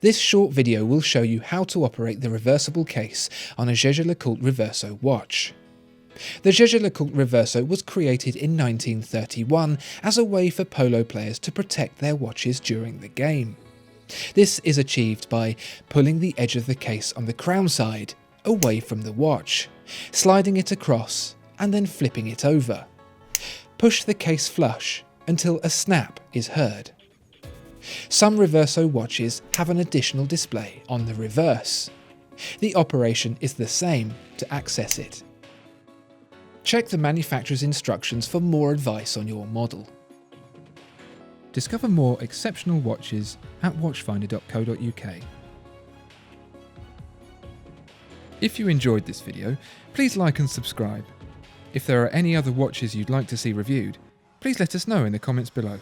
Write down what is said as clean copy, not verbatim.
This short video will show you how to operate the reversible case on a Jaeger-LeCoultre Reverso watch. The Jaeger-LeCoultre Reverso was created in 1931 as a way for polo players to protect their watches during the game. This is achieved by pulling the edge of the case on the crown side away from the watch, sliding it across and then flipping it over. Push the case flush until a snap is heard. Some Reverso watches have an additional display on the reverse. The operation is the same to access it. Check the manufacturer's instructions for more advice on your model. Discover more exceptional watches at watchfinder.co.uk. If you enjoyed this video, please like and subscribe. If there are any other watches you'd like to see reviewed, please let us know in the comments below.